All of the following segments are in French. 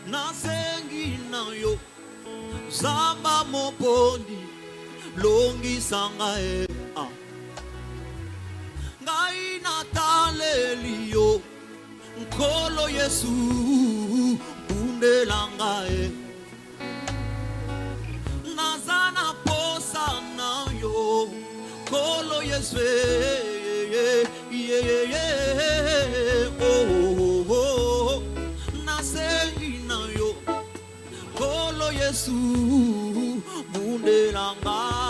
nasengi na yo zamba moponi longisa ngai ngai nataleli yo nkolo Yesu bundela ngai nazana posa na yo nkolo Yesu oh nasengi na yo nkolo Yesu bundela ngai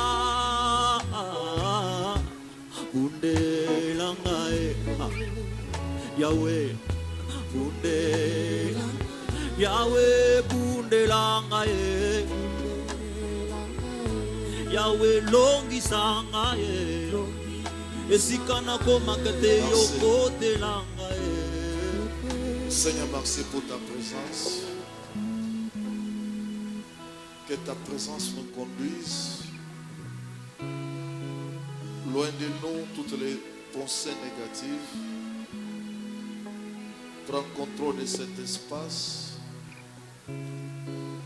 Yahweh bundela Yahweh bundela ngai Yahweh longisa ngai esikana komakate yo kotela ngai. Seigneur, merci pour ta présence. Que ta présence nous conduise. Loin de nous toutes les pensées négatives. Prends contrôle de cet espace.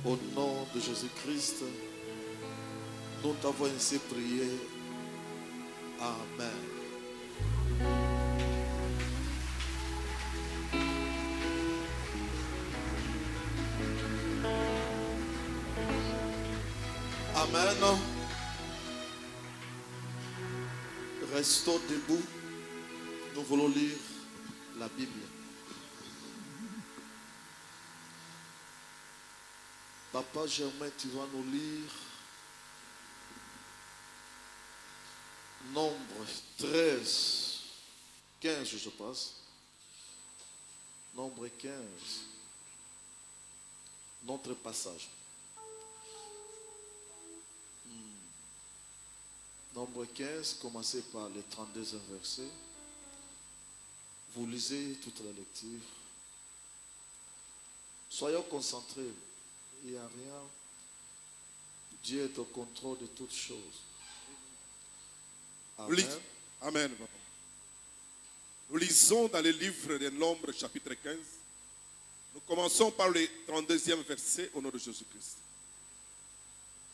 Au nom de Jésus-Christ, nous t'avons ainsi prié. Amen. Amen. Restons debout. Nous voulons lire la Bible. Papa Germain, tu vas nous lire Nombre 13, 15 je pense. Nombre 15. Notre passage. Nombre 15, commencez par les 32 versets. Vous lisez toute la lecture. Soyons concentrés. Il n'y a rien. Dieu est au contrôle de toutes choses. Amen. Amen. Nous lisons dans le livre des Nombres, chapitre 15. Nous commençons par le 32e verset au nom de Jésus-Christ.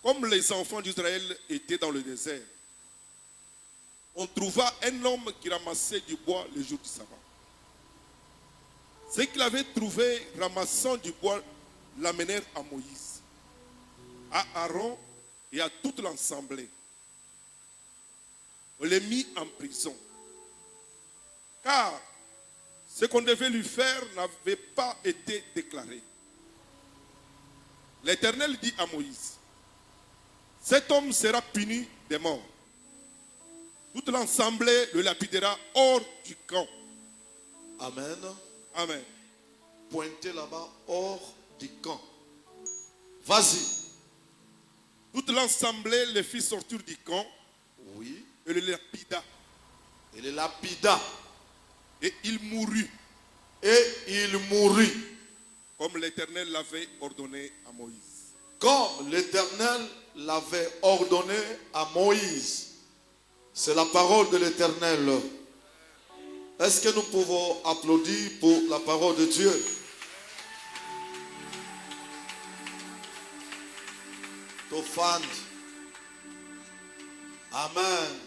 Comme les enfants d'Israël étaient dans le désert, on trouva un homme qui ramassait du bois le jour du sabbat. Ceux qu'il avait trouvé ramassant du bois l'amenèrent à Moïse, à Aaron et à toute l'assemblée. On les mit en prison, car ce qu'on devait lui faire n'avait pas été déclaré. L'Éternel dit à Moïse, cet homme sera puni de mort. Toute l'assemblée le lapidera hors du camp. Amen. Amen. Pointez là-bas, hors du camp. Vas-y. Toute l'assemblée le fit sortir du camp. Oui. Et le lapida. Et le lapida. Et il mourut. Et il mourut. Comme l'Éternel l'avait ordonné à Moïse. Comme l'Éternel l'avait ordonné à Moïse. C'est la parole de l'Éternel. Est-ce que nous pouvons applaudir pour la parole de Dieu? Tofand. Amen.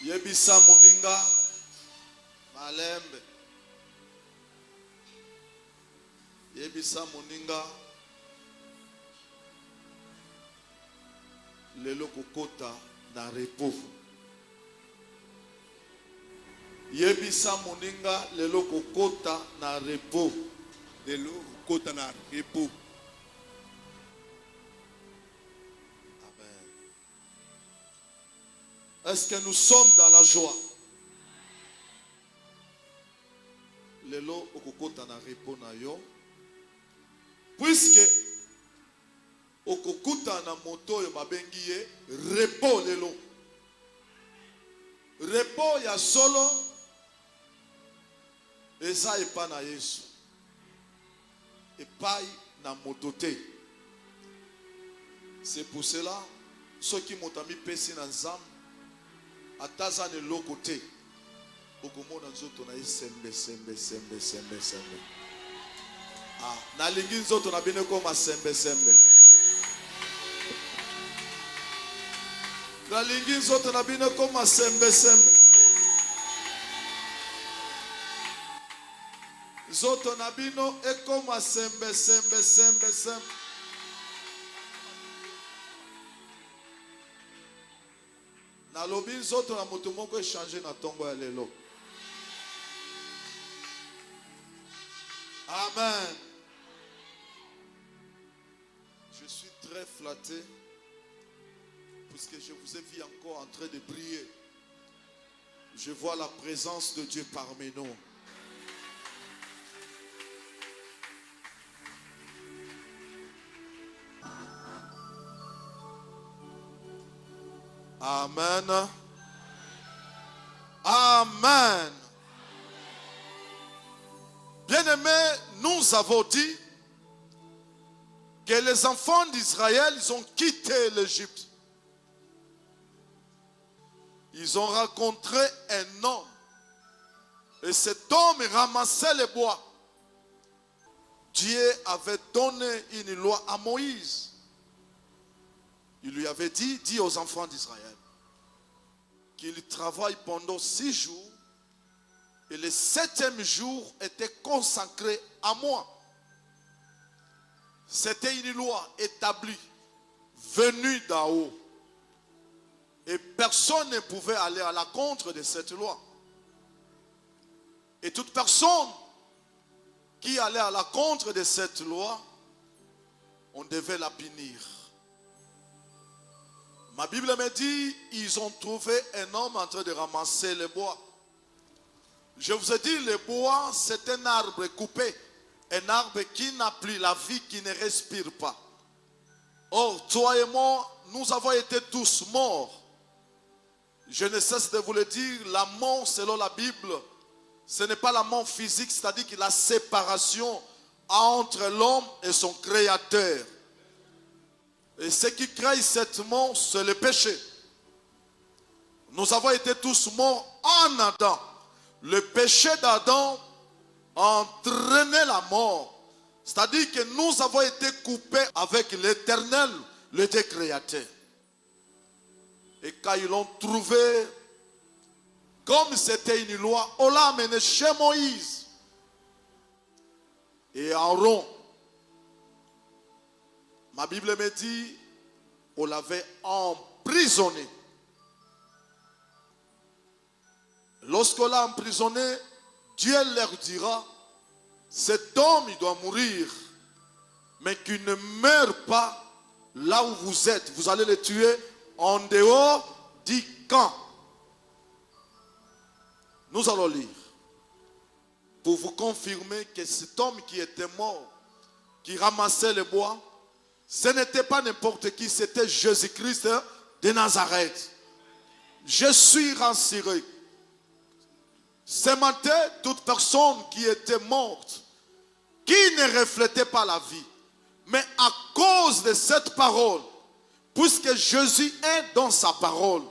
Yebisa moninga malembe. Yebisa moninga lelo kokota na repos. Yebisa moninga lelo kokota na repos. Lelo kokota na repos. Est-ce que nous sommes dans la joie? Lelo okokota na repos na yo. Puisque okokuta na moto yo babengi ye repos lelo. Repos ya solo eza epa na Yesu. Epai na moto te. C'est pour cela ceux qui m'ont mis pesi na nzambe ataza ne lokote okomona nzoto na sembe sembe sembe sembe sembe. nalingi nzoto na bino ekoma sembe. Nalingi nzoto na bino ekoma sembe. Nzoto na bino ekoma sembe. Nalobi nzoto na moto moko échanger na tongo ya lelo. Amen. Je suis très flatté puisque je vous ai vu encore en train de prier. Je vois la présence de Dieu parmi nous. Amen. Amen. Bien-aimés, nous avons dit que les enfants d'Israël, ils ont quitté l'Égypte. Ils ont rencontré un homme. Et cet homme ramassait les bois. Dieu avait donné une loi à Moïse. Il lui avait dit, dis aux enfants d'Israël qu'ils travaillent pendant 6 jours et le 7e jour était consacré à moi. C'était une loi établie, venue d'en haut. Et personne ne pouvait aller à la contre de cette loi. Et toute personne qui allait à la contre de cette loi, on devait la punir. Ma Bible me dit, ils ont trouvé un homme en train de ramasser les bois. Je vous ai dit, le bois, c'est un arbre coupé. Un arbre qui n'a plus la vie, qui ne respire pas. Or, toi et moi, nous avons été tous morts. Je ne cesse de vous le dire, la mort, selon la Bible, ce n'est pas la mort physique, c'est-à-dire que la séparation entre l'homme et son créateur. Et ce qui crée cette mort, c'est le péché. Nous avons été tous morts en Adam. Le péché d'Adam a entraîné la mort. C'est-à-dire que nous avons été coupés avec l'Éternel, le Dieu créateur. Et quand ils l'ont trouvé, comme c'était une loi, on l'a amené chez Moïse. Et Aaron, ma Bible me dit, on l'avait emprisonné. Lorsqu'on l'a emprisonné, Dieu leur dira, cet homme, il doit mourir, mais qu'il ne meure pas là où vous êtes. Vous allez le tuer en dehors du camp. Nous allons lire pour vous confirmer que cet homme qui était mort, qui ramassait le bois, ce n'était pas n'importe qui, c'était Jésus-Christ de Nazareth. Je suis rassuré. Ce matin, toute personne qui était morte, qui ne reflétait pas la vie, mais à cause de cette parole, puisque Jésus est dans sa parole,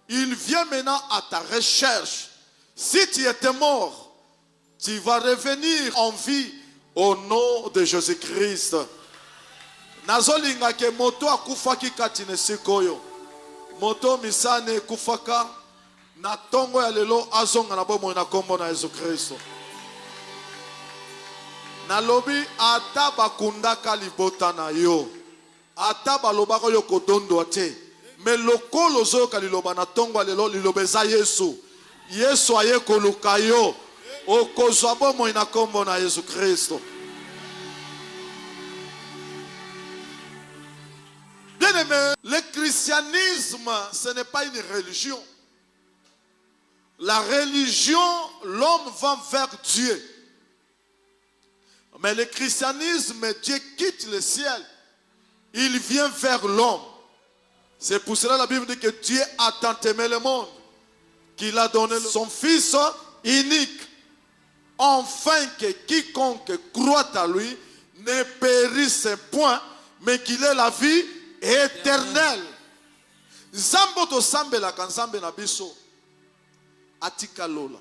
il vient maintenant à ta recherche. Si tu étais mort, tu vas revenir en vie au nom de Jésus-Christ. Nazolinga ke moto akufaki katine sikoyo. Moto misane kufaka na tongo ya lelo azonga na bomo na kombo na Yesu Kristo. Nalobi ata bakundaka libota na yo. Ata balobako yo kodondo te. Me lokolo zoyoka liloba na tongo ya lelo lilobeza Yesu. Yesu aye koluka yo. Okozwa bomo na kombo na Yesu Kristo. Bien-aimé, le christianisme, ce n'est pas une religion. La religion, l'homme va vers Dieu. Mais le christianisme, Dieu quitte le ciel. Il vient vers l'homme. C'est pour cela que la Bible dit que Dieu a tant aimé le monde qu'il a donné son Fils unique. Afin que quiconque croit à lui ne périsse point, mais qu'il ait la vie éternel. Zambo to sambe la kanzambe na biso atika lola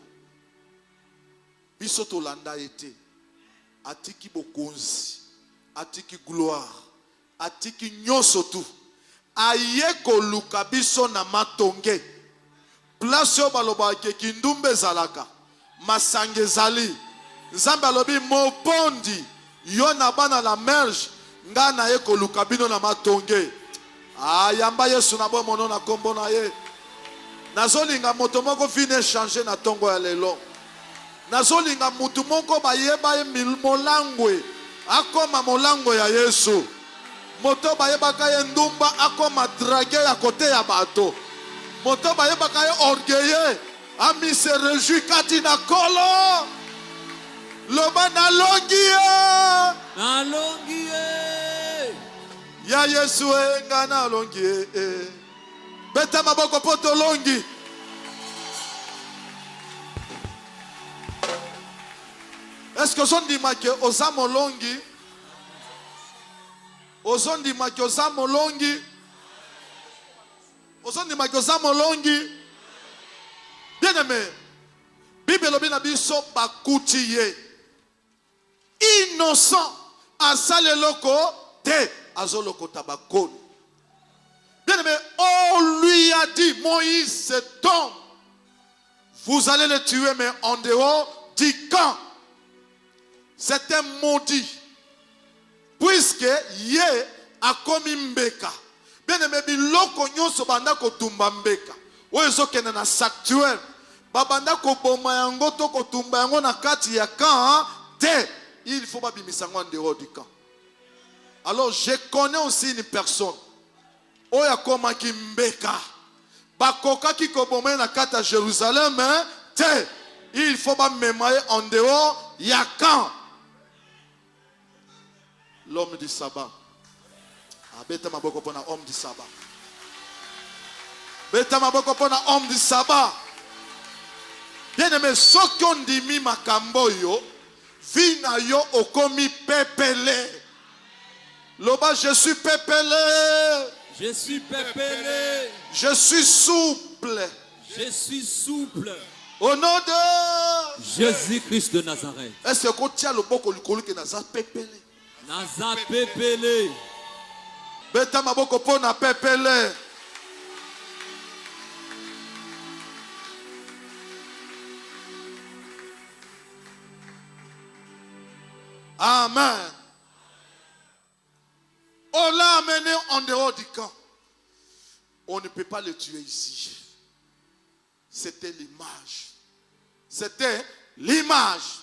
biso to landa ete atiki bokonzi, atiki gloire, atiki nyonso tu. Aye koluka biso na matonge. Place yo baloba ke kindumbe zalaka. Masange zali. Nzambe alobi mopondi. Yo na bana la merge. Nga na ye koluka bino na matonge. Yamba Yesu na bo mono na kombo na ye. Nazolinga moto moko vine changer na tongo ya lelo. Nazolinga mutu moko bayeba ye molangwe. Akoma molangwe ya Yesu. Moto bayebaka ye ndumba akoma drague ya kote ya bato. Moto bayebaka ye orgueilleux. Ami se réjouit kati na kolo. Loba na longie. Na longie. Ya Yesu nga na longie. Beta maboko poto longi. Est-ce que son dimake osamo longi? Ozondi makioza molongi. Ozondi makioza molongi. Bien aimé. Bible lobi na biso bakuti ye. Innocent. Asale loko te. Azoloko tabakoni. Bien aimé. On lui a dit, Moïse, cet homme, vous allez le tuer, mais en dehors du camp. C'est un maudit. Puisque ye a commis mbeka. Bien aimé, biloko nyonso banda kotumba mbeka. Oyo ezokende na sanctuaire. Babanda koboma yango to kotumba yango na kati ya camp te. Il faut pas bimisa en dehors du camp. Alors je connais aussi une personne. Oya koma ki mbeka. Bakoka ki koboma na kati ya Jérusalem te. Il faut pas mémoire en dehors ya camp. L'homme du sabbat. Beta maboko pona homme du sabbat. Beta maboko pona homme du sabbat. Bien aimé, ceux qui ont dit mi makambo yo, vina yo okomi pepele. Loba, je suis pepele. Je suis pépélé. Je suis souple. Je suis souple. Au nom de Jésus-Christ de Nazareth. Est-ce que tu as le boko likolo ke naza pepele? Naza pépélé. Beta maboko pona pepele. Amen. On l'a amené en dehors du camp. On ne peut pas le tuer ici. C'était l'image. C'était l'image.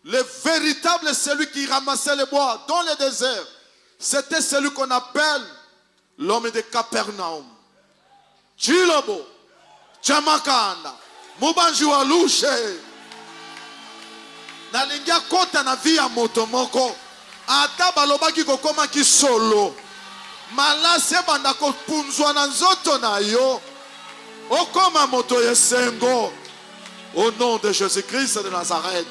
Le véritable, celui qui ramassait les bois dans le désert, c'était celui qu'on appelle l'homme de Capernaum. Chilobo, Chamakanda, Mubanjua Louche. Nalingia kota na via motomoko. Ata balobaki kokoma ki solo. Malase banda ko punzwa na nzoto na yo. Okoma moto yesengo. Au nom de Jésus-Christ de Nazareth.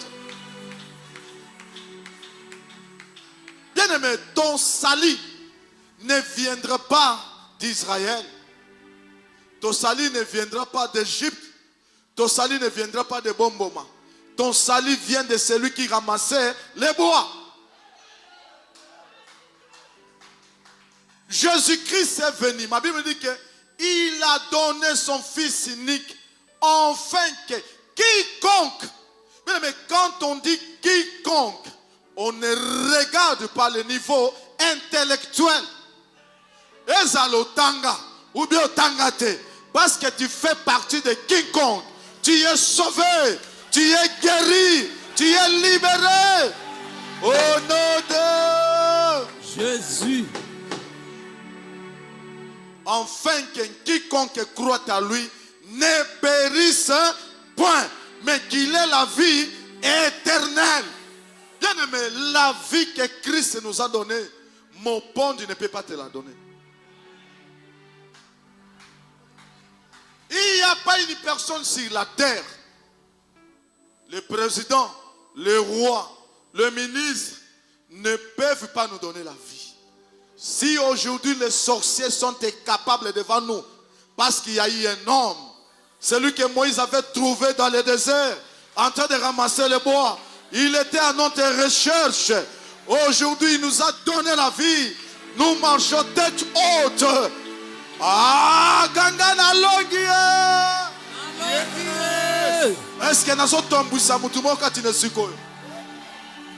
Bien-aimé, ton salut ne viendra pas d'Israël. Ton salut ne viendra pas d'Égypte. Ton salut ne viendra pas de Bomboma. Ton salut vient de celui qui ramassait les bois. Jésus-Christ est venu. Ma Bible dit qu'il a donné son Fils unique afin que quiconque, mais quand on dit quiconque, on ne regarde pas le niveau intellectuel. Ezalotanga ou bien tangate, parce que tu fais partie de quiconque. Tu es sauvé, tu es guéri, tu es libéré. Au nom de Jésus. Enfin que quiconque croit à lui ne périsse point, mais qu'il ait la vie éternelle. Bien aimé, la vie que Christ nous a donnée, mon pont, tu ne peux pas te la donner. Il n'y a pas une personne sur la terre, le président, le roi, le ministre, ne peuvent pas nous donner la vie. Si aujourd'hui les sorciers sont incapables devant nous, parce qu'il y a eu un homme, celui que Moïse avait trouvé dans le désert, en train de ramasser le bois, Il était à notre recherche. Aujourd'hui, il nous a donné la vie. Nous marchons tête haute. Ah, Gangana Logie. Est-ce que nous sommes tombés sur le monde quand il est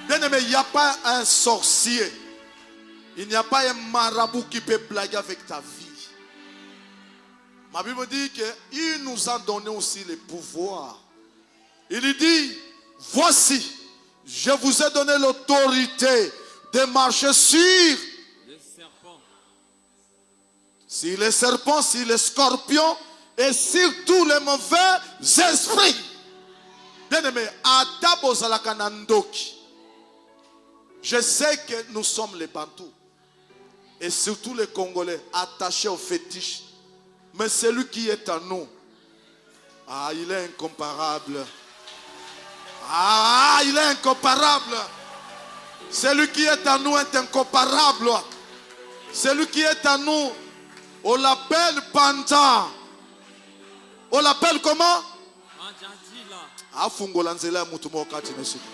bien aimé, il n'y a pas un sorcier. Il n'y a pas un marabout qui peut blaguer avec ta vie. Ma Bible dit qu'il nous a donné aussi le pouvoir. Il dit, voici, je vous ai donné l'autorité de marcher sur les serpents, sur les scorpions et sur tous les mauvais esprits. Bien aimé, je sais que nous sommes les Bantous et surtout les Congolais attachés aux fétiches. Mais celui qui est en nous, ah, il est incomparable. Ah, il est incomparable. Celui qui est en nous est incomparable. Celui qui est en nous, on l'appelle Panta. On l'appelle comment? Afungola nzela mutu mo kati na siku.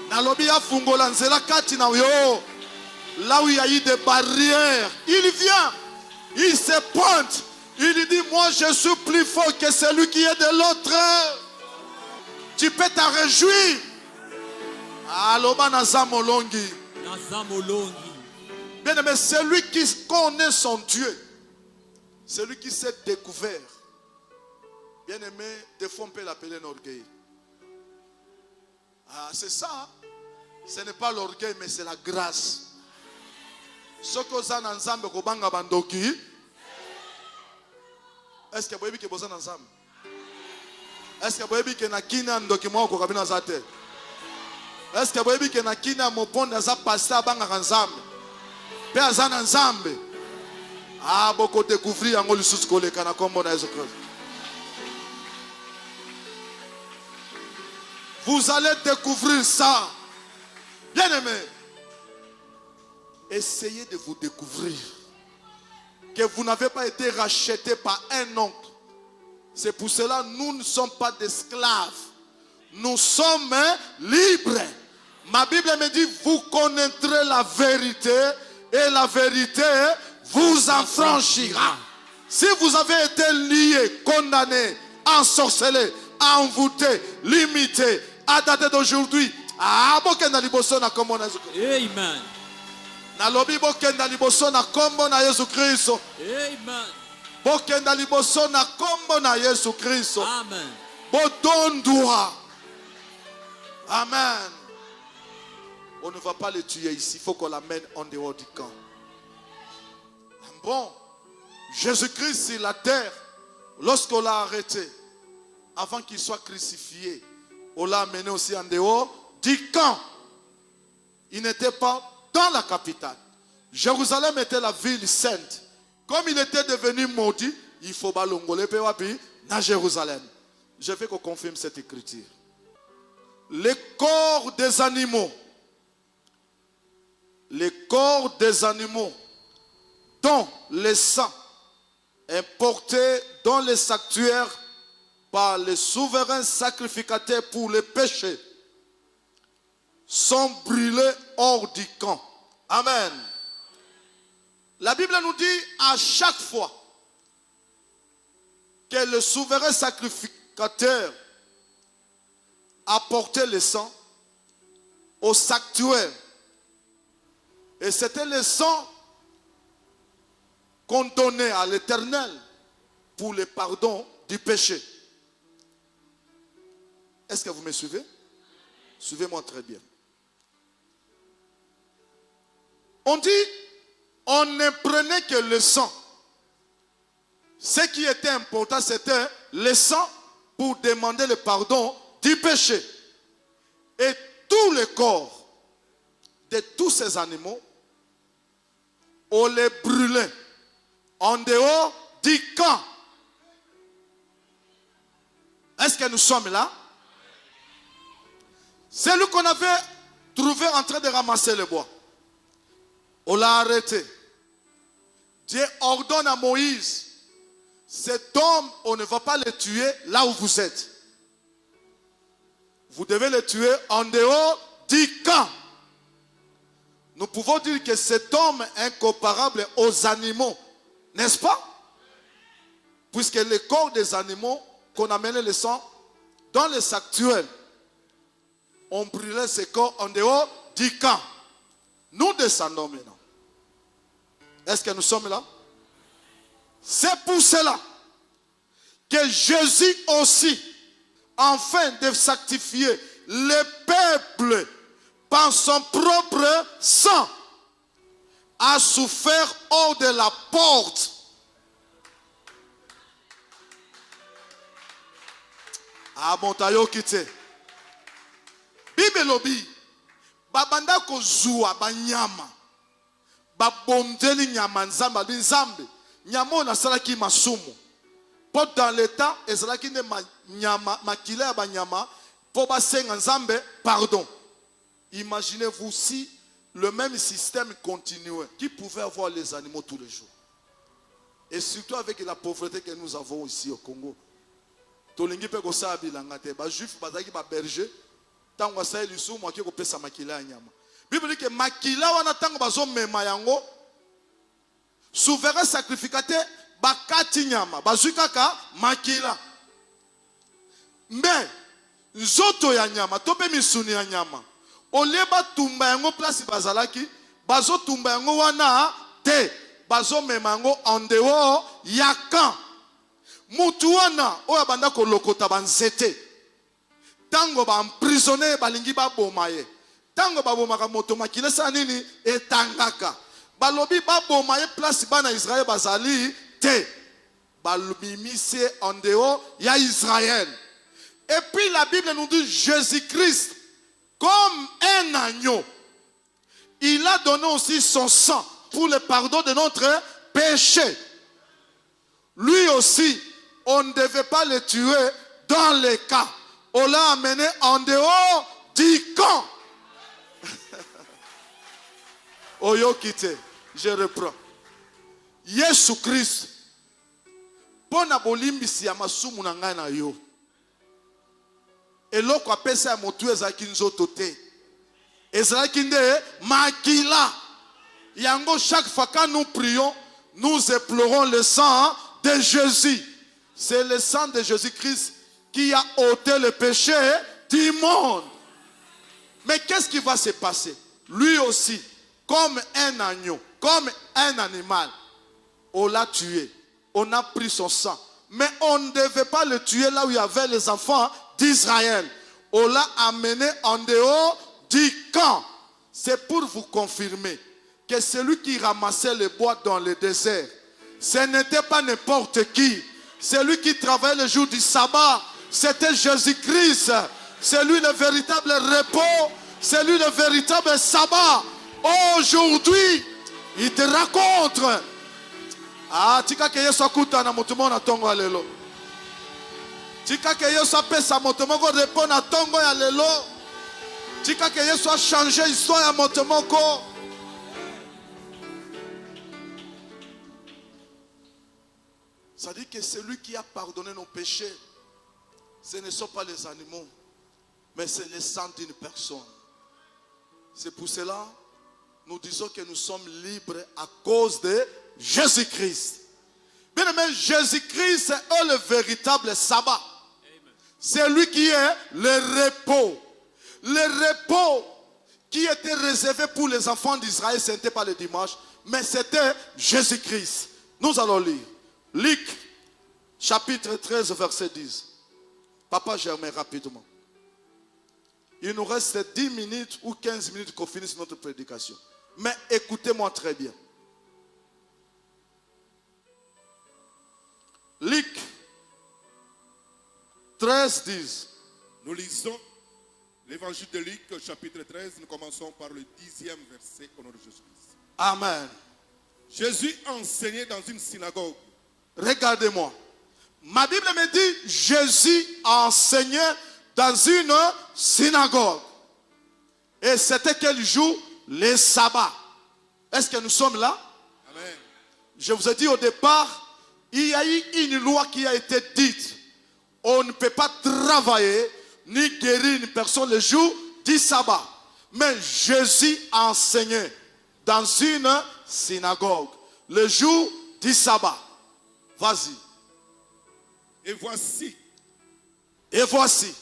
Nalobi afungola nzela kati na yo. Là où il y a eu des barrières, il vient. Il se pointe. Il dit, moi je suis plus fort que celui qui est de l'autre. Tu peux t'en réjouir. Aloba nazamolongi. Bien aimé, celui qui connaît son Dieu, celui qui s'est découvert, bien aimé, des fois on peut l'appeler un orgueil. Ah, c'est ça. Ce n'est pas l'orgueil, mais c'est la grâce. Ce que vous avez ensemble, est-ce que vous avez dit que vous avez ensemble? Est-ce que vous avez dit que vous avez un document? Est-ce que vous avez dit que vous avez un mot passé ensemble? Père ensemble. Ah, beaucoup découvrir en Jésus Christ. Vous allez découvrir ça. Bien aimé. Essayez de vous découvrir. Que vous n'avez pas été racheté par un oncle. C'est pour cela que nous ne sommes pas d'esclaves. Nous sommes libres. Ma Bible me dit, vous connaîtrez la vérité et la vérité vous affranchira. Si vous avez été lié, condamné, ensorcelé, envoûté, limité, à date d'aujourd'hui, Amen. Nalobi bokenda liboso na kombo na Yesu Kristo. Amen. Bokenda liboso na kombo na Yesu Kristo. Amen. Bodondwa. Amen. On ne va pas le tuer ici. Il faut qu'on l'amène en dehors du camp. Bon. Jésus-Christ sur la terre, lorsqu'on l'a arrêté, avant qu'il soit crucifié, on l'a amené aussi en dehors du camp. Il n'était pas dans la capitale. Jérusalem était la ville sainte. Comme il était devenu maudit, il faut balongole pewapi na Jérusalem. Je veux qu'on confirme cette écriture. Les corps des animaux dont le sang est porté dans les sanctuaires par les souverains sacrificateurs pour les péchés sont brûlés hors du camp. Amen. La Bible nous dit à chaque fois que le souverain sacrificateur a porté le sang au sanctuaire. Et c'était le sang qu'on donnait à l'Éternel pour le pardon du péché. Est-ce que vous me suivez? Suivez-moi très bien. On dit, on ne prenait que le sang. Ce qui était important, c'était le sang pour demander le pardon du péché. Et tous les corps de tous ces animaux, on les brûlait en dehors du camp. Est-ce que nous sommes là? C'est lui qu'on avait trouvé en train de ramasser le bois. On l'a arrêté. Dieu ordonne à Moïse, cet homme, on ne va pas le tuer là où vous êtes. vous devez le tuer en dehors du camp. Nous pouvons dire que cet homme est incomparable aux animaux, n'est-ce pas? Puisque les corps des animaux, qu'on amenait le sang, dans les actuels, on brûlait ces corps en dehors du camp. Nous descendons maintenant. Est-ce que nous sommes là? C'est pour cela que Jésus aussi, afin de sanctifier le peuple par son propre sang, a souffert hors de la porte. Ah, montayo kite. Bible lobi. Babanda ko zuwa banyama. Babondeli nyama nzamba binzambe. Nyama na salaki masumu. Pour dans l'état, ezalaki ne nyama makila ya banyama pour basenga nzambe pardon. Imaginez-vous si le même système continuait, qui pouvait avoir les animaux tous les jours. Et surtout avec la pauvreté que nous avons ici au Congo. Tolingi pe ko sa bilanga te ba juif bazaki ba berger tango sa lisu mo ke ko pesa makila nyama. Bible dit que makila wana tango bazo mema yango souverain sacrificateur bakati nyama bazukaka makila. Mais nzoto ya nyama to pe misuni ya nyama oleba tumba yango place bazalaki bazo tumba yango wana te bazo mema yango en dehors ya camp. Mutuana oya banda ko lokota banzete tango ba emprisonné balingi ba bomaye tango ba bomaka moto makile sa nini etangaka balobi ba bomaye place bana Israël bazali te balubimise en dehors ya Israël. Et puis la Bible nous dit Jésus-Christ comme un agneau, il a donné aussi son sang pour le pardon de notre péché. Lui aussi, on ne devait pas le tuer dans les cas. On l'a amené en dehors du camp. Oyo kite, je reprends. Yesu Christ, pona bolimbisi ya masumu na ngai na yo. Eloko apesa ya motu ezalaki nzoto te. Ezalaki nde makila. Yango chaque fois quand nous prions, nous éplorons le sang de Jésus. C'est le sang de Jésus-Christ qui a ôté le péché du monde. Mais qu'est-ce qui va se passer? Lui aussi, comme un agneau, comme un animal, on l'a tué. On a pris son sang. Mais on ne devait pas le tuer là où il y avait les enfants d'Israël. On l'a amené en dehors du camp. C'est pour vous confirmer que celui qui ramassait les bois dans le désert, ce n'était pas n'importe qui. Celui qui travaillait le jour du sabbat, c'était Jésus-Christ. C'est lui le véritable repos. C'est lui le véritable sabbat. Aujourd'hui, il te raconte. Ah, tika ke Yesu akuta na moto na tongo ya lelo. Tika ke Yesu apesa moto moko repos na tongo ya lelo. Tika ke Yesu a changé l'histoire ya moto moko. Ça dit que celui qui a pardonné nos péchés, ce ne sont pas les animaux, mais c'est le sang d'une personne. C'est pour cela nous disons que nous sommes libres à cause de Jésus-Christ. Bien aimé, Jésus-Christ est le véritable sabbat. C'est lui qui est le repos. Le repos qui était réservé pour les enfants d'Israël, ce n'était pas le dimanche, mais c'était Jésus-Christ. Nous allons lire. Luc, chapitre 13, verset 10. Papa Germain, rapidement. Il nous reste 10 minutes ou 15 minutes qu'on finisse notre prédication. Mais écoutez-moi très bien. Luc 13, 10. Nous lisons l'évangile de Luc, chapitre 13. Nous commençons par le 10e verset au nom de Jésus-Christ. Amen. Jésus enseignait dans une synagogue. Regardez-moi. Ma Bible me dit Jésus enseignait dans une synagogue. Et c'était quel jour? Les sabbats. Est-ce que nous sommes là? Amen. Je vous ai dit au départ, il y a eu une loi qui a été dite. On ne peut pas travailler, ni guéri une personne le jour du sabbat. Mais Jésus a enseigné dans une synagogue le jour du sabbat. Vas-y. Et voici, Et voici,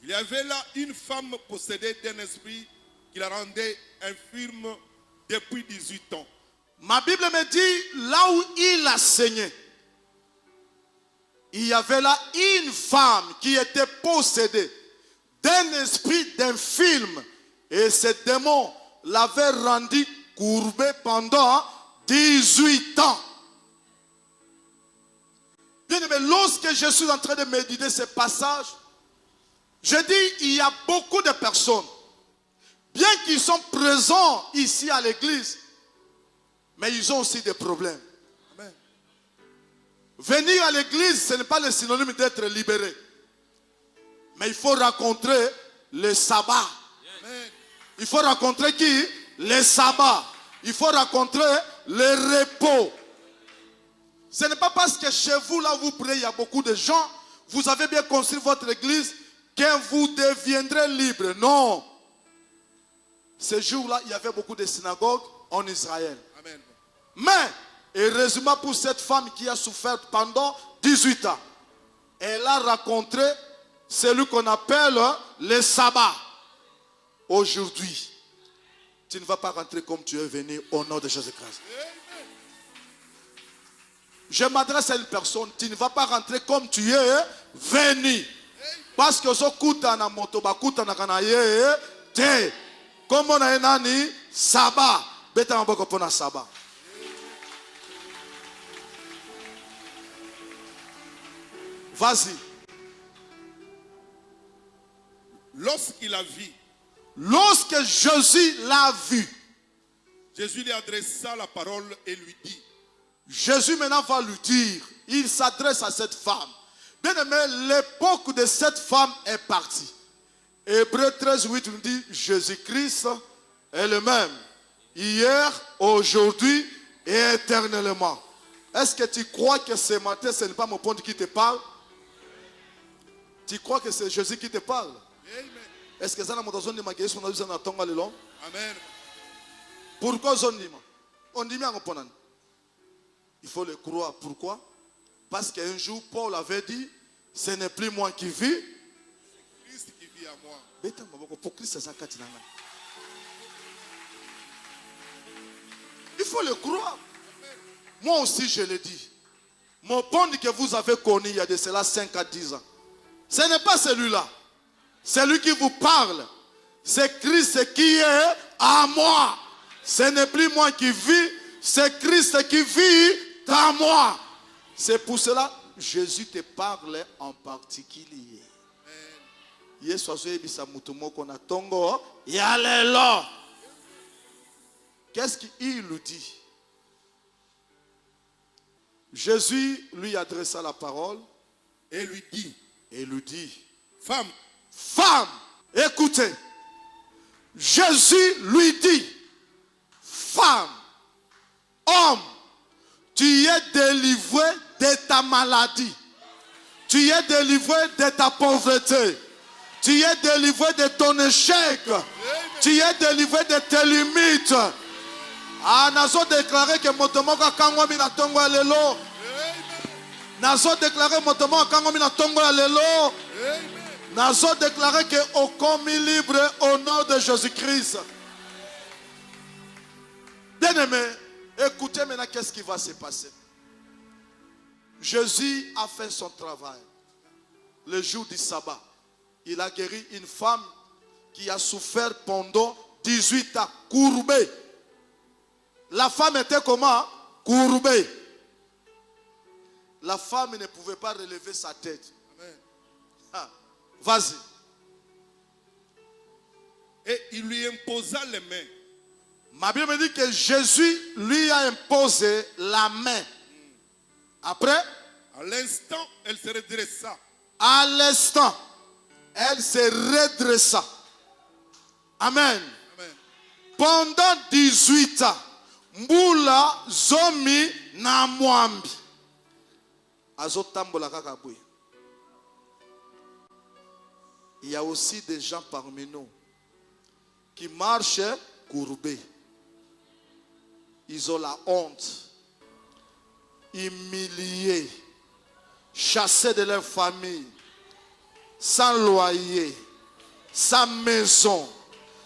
il y avait là une femme possédée d'un esprit qui la rendait infirme depuis 18 ans. ma Bible me dit, là où il a saigné, il y avait là une femme qui était possédée d'un esprit d'infirme. Et ce démon l'avait rendu courbé pendant 18 ans. Bien aimé, lorsque je suis en train de méditer ce passage, je dis, il y a beaucoup de personnes, bien qu'ils sont présents ici à l'église, mais ils ont aussi des problèmes. Amen. Venir à l'église, ce n'est pas le synonyme d'être libéré. Mais il faut rencontrer le sabbat. Amen. Il faut rencontrer qui? Le sabbat. Il faut rencontrer le repos. Ce n'est pas parce que chez vous, là où vous priez, il y a beaucoup de gens, vous avez bien construit votre église, que vous deviendrez libre. Non. Ce jour-là, il y avait beaucoup de synagogues en Israël. Amen. Mais, heureusement pour cette femme qui a souffert pendant 18 ans, elle a rencontré celui qu'on appelle le sabbat. Aujourd'hui, tu ne vas pas rentrer comme tu es venu au nom de Jésus-Christ. Je m'adresse à une personne, tu ne vas pas rentrer comme tu es venu. Parce que ce kuta na moto bakuta na kanaye te. Comme on a nani sabbat. Beta maboko pona sabbat. Vas-y. Lorsqu'il a vu, Lorsque Jésus l'a vu, Jésus lui adressa la parole et lui dit, Jésus maintenant va lui dire, il s'adresse à cette femme. Bien aimé, l'époque de cette femme est partie. Hébreux 13, 8 nous dit, Jésus-Christ est le même, hier, aujourd'hui et éternellement. Est-ce que tu crois que ce matin, ce n'est pas mon pont qui te parle? Tu crois que c'est Jésus qui te parle? Amen. Est-ce que ça n'a pas besoin de ma guérison? Amen. Pourquoi on dit bien en il faut le croire. Pourquoi? Parce qu'un jour, Paul avait dit, ce n'est plus moi qui vis. Christ qui vit à moi. Il faut le croire. Moi aussi, je le dis. Mon pont que vous avez connu il y a de cela 5 à 10 ans, ce n'est pas celui-là. Celui qui vous parle, c'est Christ qui est à moi. Ce n'est plus moi qui vis, c'est Christ qui vit en moi. C'est pour cela que Jésus te parle en particulier. Qu'est-ce qu'il lui dit? Jésus lui adressa la parole Et lui dit, femme, écoutez, Jésus lui dit, femme, homme, tu es délivré de ta maladie, tu es délivré de ta pauvreté, tu es délivré de ton échec, tu es délivré de tes limites. Ah, nazo déclaré que motomoka kangwami na tongo ya lelo. Nazo déclaré motomoka kangwami na tongo ya lelo. Nazo déclaré que okomi libre au nom de Jésus-Christ. Bien-aimé, écoutez maintenant qu'est-ce qui va se passer. Jésus a fait son travail. Le jour du sabbat, il a guéri une femme qui a souffert pendant 18 ans, courbée. La femme était comment? Courbée. La femme ne pouvait pas relever sa tête. Amen. Ah, vas-y. Et il lui imposa les mains. Ma Bible me dit que Jésus lui a imposé la main. Après, À l'instant, elle se redressa. à l'instant, elle se redressa. Amen. Amen. Pendant 18 ans, mbula zomi na mwambi. Azotambola kaka boye. il y a aussi des gens parmi nous qui marchent courbés. Ils ont la honte, humiliés, chassés de leur famille, sans loyer, sans maison,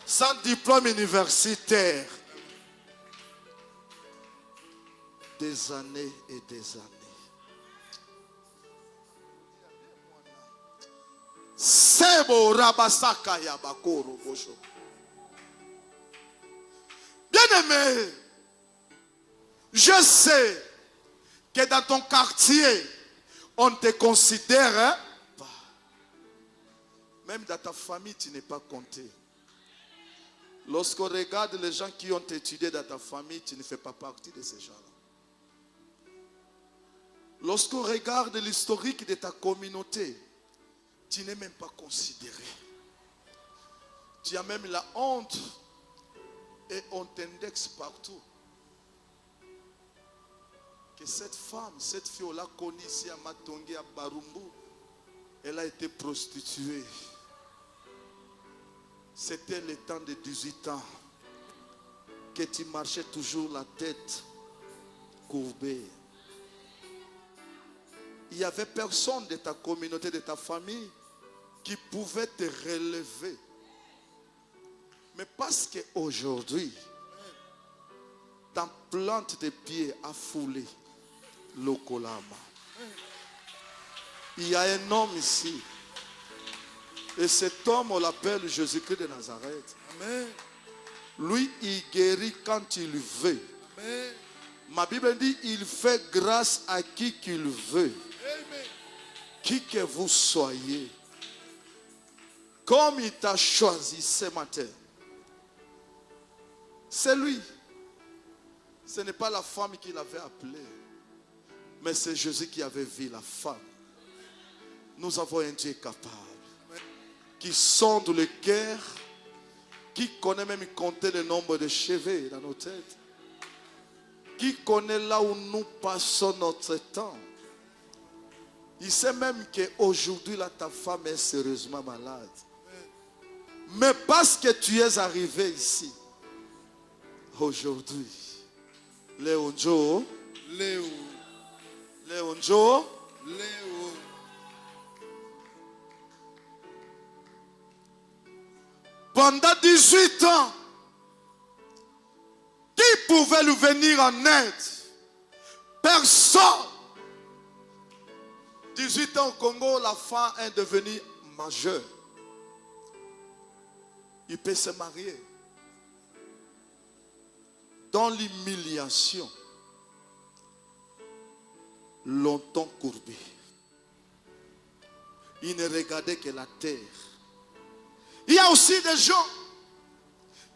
sans diplôme universitaire. Des années et des années. Sebo rabasaka ya bakoro bosho. Bien-aimé, je sais que dans ton quartier, on ne te considère pas. Même dans ta famille, tu n'es pas compté. Lorsqu'on regarde les gens qui ont étudié dans ta famille, tu ne fais pas partie de ces gens-là. Lorsqu'on regarde l'historique de ta communauté, tu n'es même pas considéré. Tu as même la honte et on t'indexe partout. Que cette femme, cette fille, on l'a connue ici à Matongé, à Barumbu, elle a été prostituée. C'était le temps de 18 ans que tu marchais toujours la tête courbée. Il n'y avait personne de ta communauté, de ta famille qui pouvait te relever. Mais parce qu'aujourd'hui, ta plante de pied a foulé l'Okolama. Il y a un homme ici. Et cet homme, on l'appelle Jésus-Christ de Nazareth. Amen. Lui, il guérit quand il veut. Amen. Ma Bible dit, il fait grâce à qui qu'il veut. Amen. Qui que vous soyez, comme il t'a choisi ce matin, c'est lui. Ce n'est pas la femme qui l'avait appelé, mais c'est Jésus qui avait vu la femme. Nous avons un Dieu capable, qui sonde le cœur, qui connaît même compter le nombre de cheveux dans nos têtes, qui connaît là où nous passons notre temps. Il sait même qu'aujourd'hui, là, ta femme est sérieusement malade. Mais parce que tu es arrivé ici, aujourd'hui, Léonjo, Léo. Léonjo, Léo. pendant 18 ans, qui pouvait lui venir en aide? Personne. 18 ans au Congo, la femme est devenue majeure. Il peut se marier. Dans l'humiliation, longtemps courbé. Il ne regardait que la terre. Il y a aussi des gens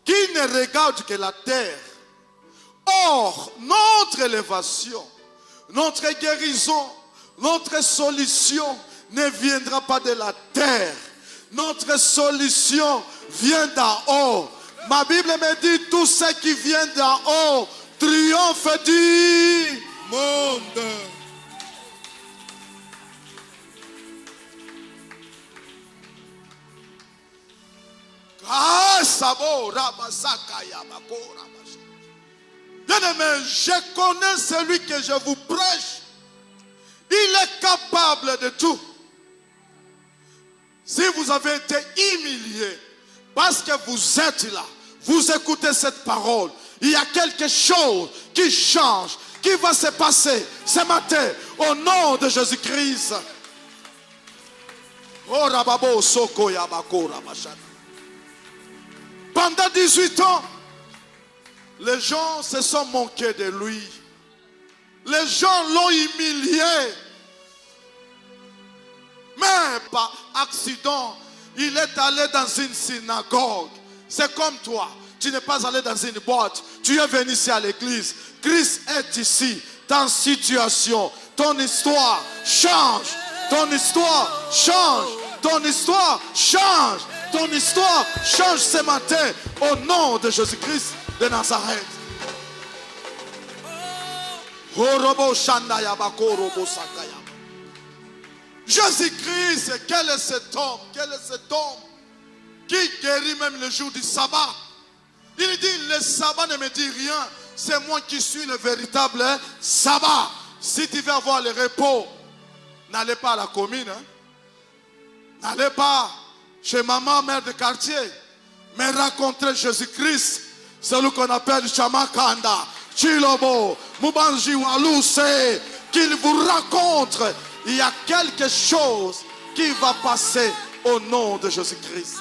qui ne regardent que la terre. Or, notre élévation, notre guérison, notre solution ne viendra pas de la terre. Notre solution vient d'en haut. Ma Bible me dit tout ce qui vient d'en haut triomphe du Monde. Bien-aimé, je connais celui que je vous prêche. Il est capable de tout. Si vous avez été humilié parce que vous êtes là, vous écoutez cette parole, il y a quelque chose qui change, qui va se passer ce matin au nom de Jésus-Christ. Pendant 18 ans, les gens se sont moqués de lui. Les gens l'ont humilié. Mais par accident, il est allé dans une synagogue. C'est comme toi. Tu n'es pas allé dans une boîte. Tu es venu ici à l'église. Christ est ici. Ta situation, ton histoire change. Ton histoire change. Ton histoire change. Ton histoire change ce matin au nom de Jésus-Christ de Nazareth. Jésus-Christ, quel est cet homme? Quel est cet homme qui guérit même le jour du sabbat? Il dit, le sabbat ne me dit rien. C'est moi qui suis le véritable sabbat. Si tu veux avoir le repos, n'allez pas à la commune. Hein? N'allez pas chez maman, mère de quartier. Mais rencontrez Jésus-Christ. Celui qu'on appelle Chamakanda, Chilobo, Mubanji Waluse. Qu'il vous rencontre. Il y a quelque chose qui va passer au nom de Jésus-Christ.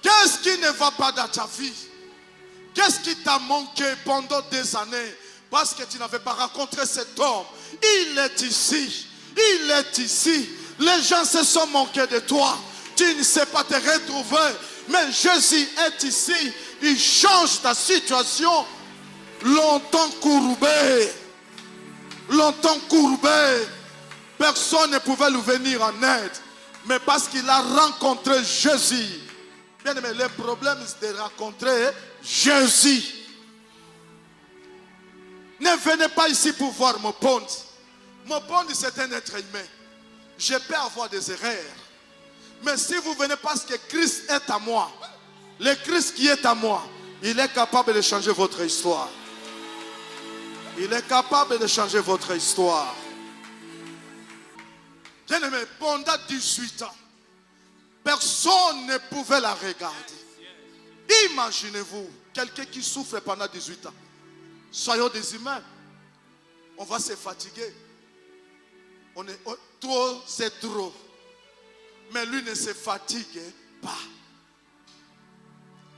Qu'est-ce qui ne va pas dans ta vie? Qu'est-ce qui t'a manqué pendant des années? Parce que tu n'avais pas rencontré cet homme. Il est ici. Il est ici. Les gens se sont moqués de toi. Tu ne sais pas te retrouver. Mais Jésus est ici. Il change ta situation. Longtemps courbé. Longtemps courbé. Personne ne pouvait lui venir en aide. Mais parce qu'il a rencontré Jésus. Bien aimé, le problème c'est de rencontrer Jésus. Ne venez pas ici pour voir mon pont. Mon pont c'est un être humain. Je peux avoir des erreurs. Mais si vous venez parce que Christ est à moi, le Christ qui est à moi, il est capable de changer votre histoire. Il est capable de changer votre histoire. Bien-aimé, pendant 18 ans, personne ne pouvait la regarder. Imaginez-vous, quelqu'un qui souffre pendant 18 ans. Soyons des humains. On va se fatiguer. Trop, c'est trop. Mais lui ne se fatigue pas.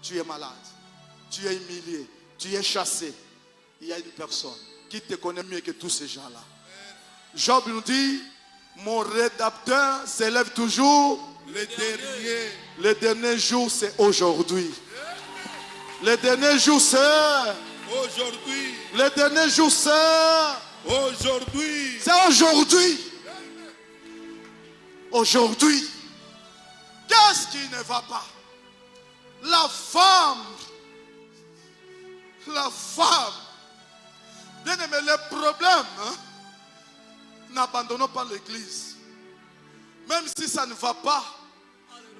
Tu es malade. Tu es humilié. Tu es chassé. Il y a une personne qui te connaît mieux que tous ces gens-là. Job nous dit, mon rédacteur s'élève toujours. Le dernier jour, c'est aujourd'hui. Le dernier jour, c'est aujourd'hui. Le dernier jour, c'est aujourd'hui. C'est aujourd'hui. Aujourd'hui. Qu'est-ce qui ne va pas? La femme. Bien aimé, le problème, hein? N'abandonnons pas l'église. Même si ça ne va pas,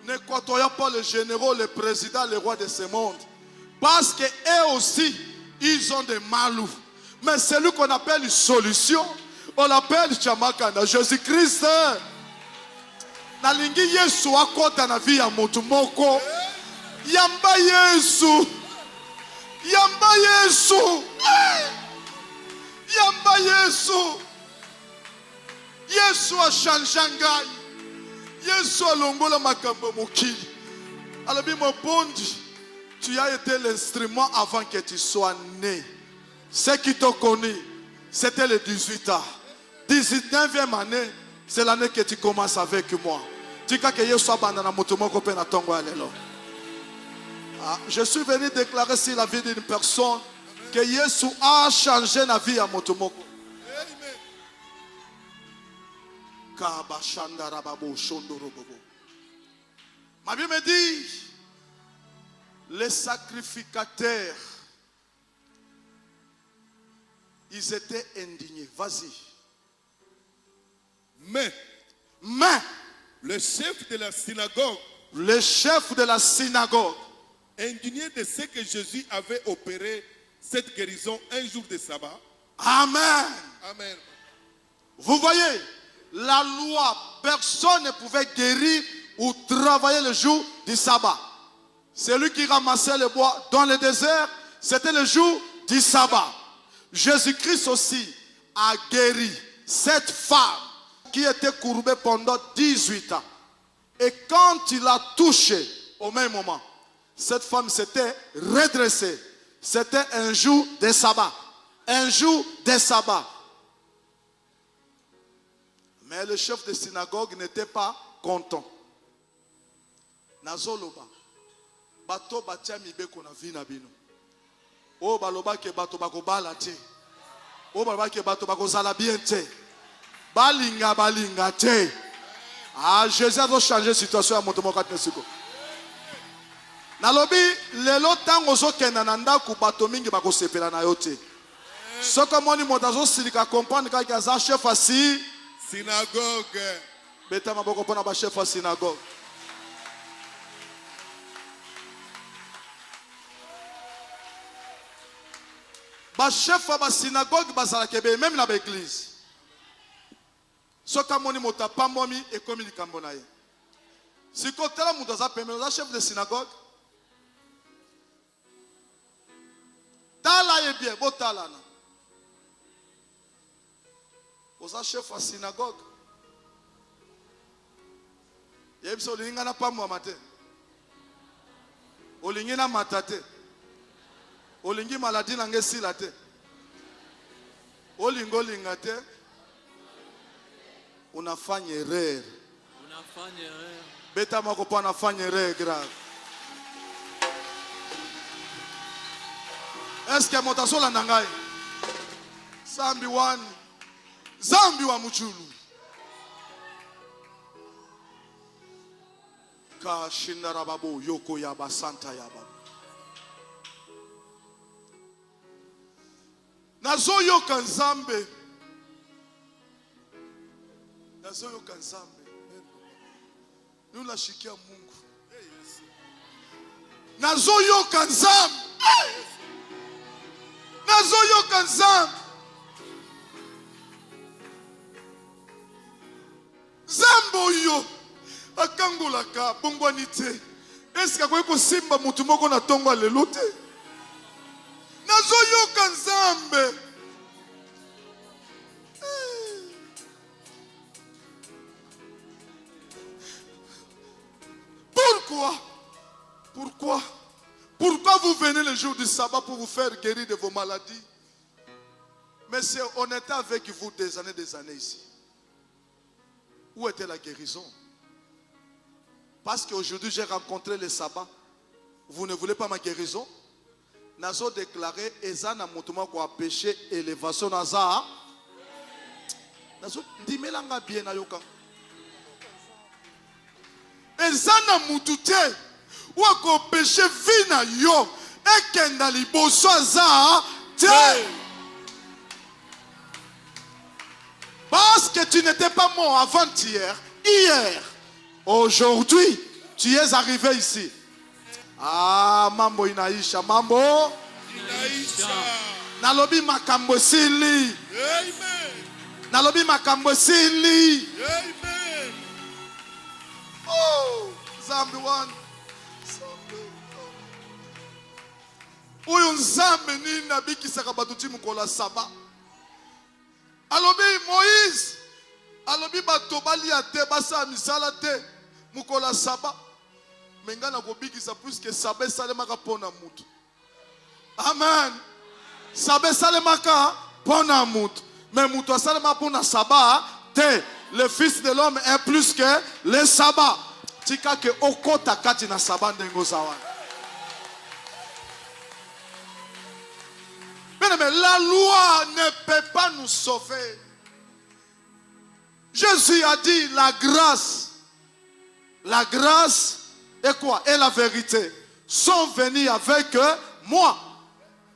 ne côtoyons pas les généraux, les présidents, les rois de ce monde. Parce qu'eux aussi, ils ont des malous. Mais celui qu'on appelle une solution, on l'appelle Chamakana. Jésus-Christ. Nalingi Yesu akota na vie ya mutu moko. Yamba Yesu. Yamba Yesu. Yamba Yesu. Yesu a changé ngai. Yesu a longola makambo mokili. Alabi mobondi. Tu as été l'instrument avant que tu sois né. Ceux qui t'ont connu, c'était les 18 ans. 19e année, c'est l'année que tu commences avec moi. Je suis venu déclarer sur la vie d'une personne que Jésus a changé la vie à Motomoko. Ma Bible me dit, les sacrificateurs, ils étaient indignés. Vas-y. Mais le chef de la synagogue, indigné de ce que Jésus avait opéré cette guérison un jour de sabbat. Amen. Amen. Vous voyez, la loi, personne ne pouvait guérir ou travailler le jour du sabbat. Celui qui ramassait le bois dans le désert, c'était le jour du sabbat. Jésus-Christ aussi a guéri cette femme qui était courbée pendant 18 ans. Et quand il a touché au même moment, cette femme s'était redressée. C'était un jour de sabbat. Un jour de sabbat. Mais le chef de synagogue n'était pas content. Nazoloba. Bato batia mibeko na vina bino. O baloba ke bato bako bala te. O baloba ke bato bako zala bien te. Balinga te. Ah, Jésus a changé la situation à Motomokat Mesiko. Nalobi lelo tango ozokenda na ndako bato mingi bakosepela na yo te. Soki omoni moto azosilika comprendre kaka aza chef asi synagogue. beta maboko mpona bachef ya synagogue. Bachef ya basynagogue bazalaka ebele même na baeglise. Soki amoni moto apambomi ekomi likambo na ye. Sikoyo tala moto aza pembeni oza chef de synagogue. Tala ye bien botalana. Oza chef ya synagogue. Yebisa olingi nga na pambwama te. Olingi na mata te. Olingi maladi na nge sila te. Olingo linga te. Unafanya erreur. Unafanya erreur. Beta moko pa unafanya erreur grave. Est-ce que motasola na ngai? Zambi wani. Zambi wa muchulu. Ka shindara babo yoko yaba santa yaba. Nazo yoka nzambe. Nazo yoka nzambe. Nuna shikia Mungu. Nazo yoka nzambe. Nazo yoka nzambe. Zambo yo akangolaka bongwani te. Eska kwa iko simba mutu moko na tongo lelo te. Nazo yoka nzambe. Pourquoi vous venez le jour du sabbat pour vous faire guérir de vos maladies? Mais on était avec vous des années ici. Où était la guérison? Parce qu'aujourd'hui j'ai rencontré le sabbat. Vous ne voulez pas ma guérison? Nazo déclaré ezana mutuma kwa péché élévation naza. Nazo dimelanga bien na yoka. Ezana mutute ou ko péché vina yo ekenda liboso za te. Parce que tu n'étais pas mort avant-hier, hier, aujourd'hui, tu es arrivé ici. Ah, mambo inaisha, mambo Inaisha. nalobi makambo sili. Amen. Nalobi makambo sili. Amen. Oh, Zambi one. Uyu nzambe ni nabikisaka batuti mukola saba. Alobi Moïse. Alobi bato balia te basa misala te mukola saba. Menga na kobikisa puisque saba salemaka pona mutu. Amen. Saba salemaka pona mutu. Mais mutu asalema pona saba te. Le fils de l'homme est plus que le sabbat. Tika ke okota kati na saba ndengo zawa. Mais la loi ne peut pas nous sauver. Jésus a dit la grâce et quoi? Et la vérité sont venus avec moi.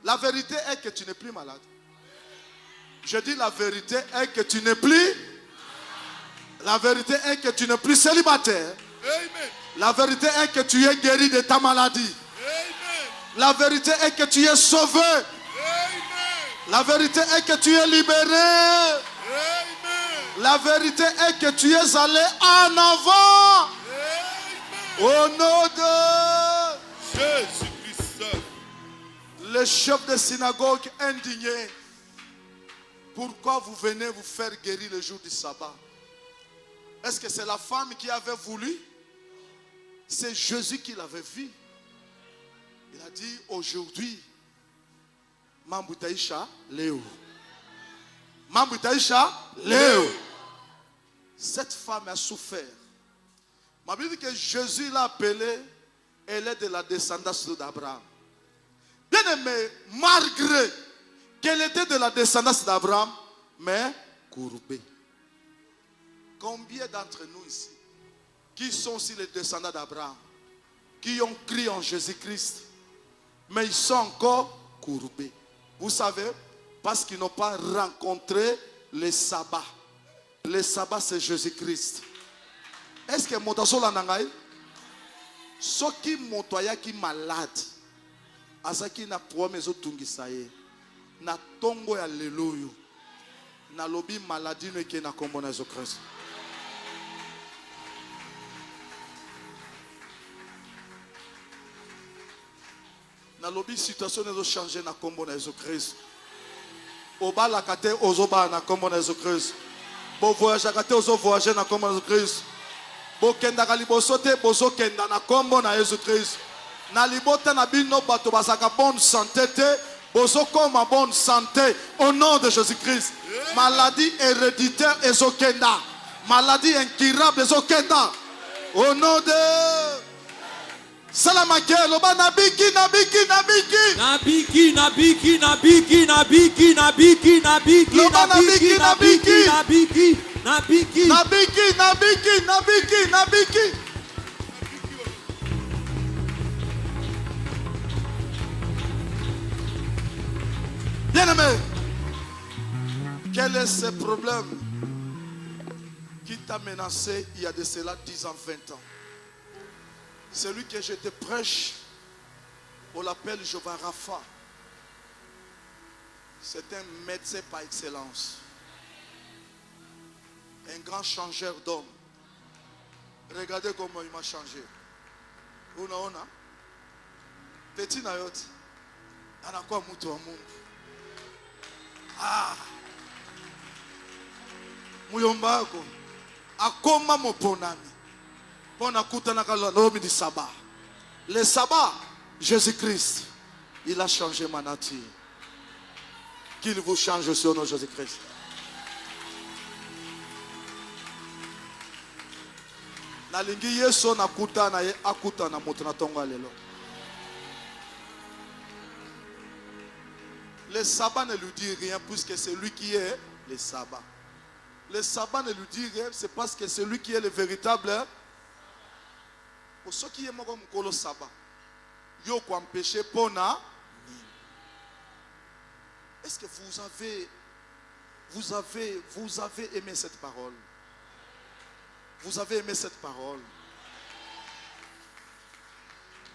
La vérité est que tu n'es plus malade. Je dis la vérité est que tu n'es plus. La vérité est que tu n'es plus célibataire. Amen. La vérité est que tu es guéri de ta maladie. Amen. La vérité est que tu es sauvé. Amen. La vérité est que tu es libéré. Amen. La vérité est que tu es allé en avant. Amen. Au nom de Jésus-Christ. le chef de synagogue indigné. Pourquoi vous venez vous faire guérir le jour du sabbat? Est-ce que c'est la femme qui avait voulu? C'est Jésus qui l'avait vu. Il a dit aujourd'hui, Mambo Taïcha, Léo. Mambo Taïcha, Léo. Cette femme a souffert. Ma Bible dit que Jésus l'a appelée, elle est de la descendance d'Abraham. Bien aimé, malgré qu'elle était de la descendance d'Abraham, mais courbée. Combien d'entre nous ici qui sont aussi les descendants d'Abraham? qui ont crié en Jésus-Christ, mais ils sont encore courbés. Vous savez, parce qu'ils n'ont pas rencontré le sabbat. Le sabbat, c'est Jésus-Christ. Est-ce que moto sola nangai? Soki moto ayaki malade, azaki na problème ezotungisa ye, na tongo ya leloyo, na lobi maladie no eke na kombo na Jésus-Christ. Na lobi situation ezo changer na kombo na Jésus-Christ. Obala kate ozoba na kombo na Jésus-Christ. Bo voyage kate ozo voyager na kombo na Jésus-Christ. Bo kenda ka liboso te bozo kenda na kombo na Jésus-Christ. Na libota na bino bato basaka bonne santé te bozo koma bonne santé au nom de Jésus-Christ. Maladie héréditaire ezokenda. Maladie incurable ezokenda. Au nom de Salamakelo ba nabiki nabiki nabiki Nabiki, nabiki, nabiki, nabiki, nabiki, nabiki, Loba nabiki, nabiki, nabiki, nabiki, nabiki. nabiki. Bien-aimé, quel est ce problème qui t'a menacé il y a de cela 10 ans, 20 ans? Celui que je te prêche, on l'appelle Jéhovah Rapha. C'est un médecin par excellence. Un grand changeur d'homme. Regardez comment il m'a changé. Unaona? Petit Nayot. Anakuwa mtu wa Mungu. Muyomba wako. Akoma moponami. Le sabbat, Jésus-Christ, il a changé ma nature. Qu'il vous change aussi au nom de Jésus-Christ. Nalingi Yesu nakuta na ye akuta na moto na tonga lelo. Le sabbat ne lui dit rien puisque c'est lui qui est le sabbat. Le sabbat ne lui dit rien, c'est parce que c'est lui qui est le véritable. Pour ceux qui aiment le sabbat, yo ko empêcher pona. Est-ce que vous avez aimé cette parole? Vous avez aimé cette parole?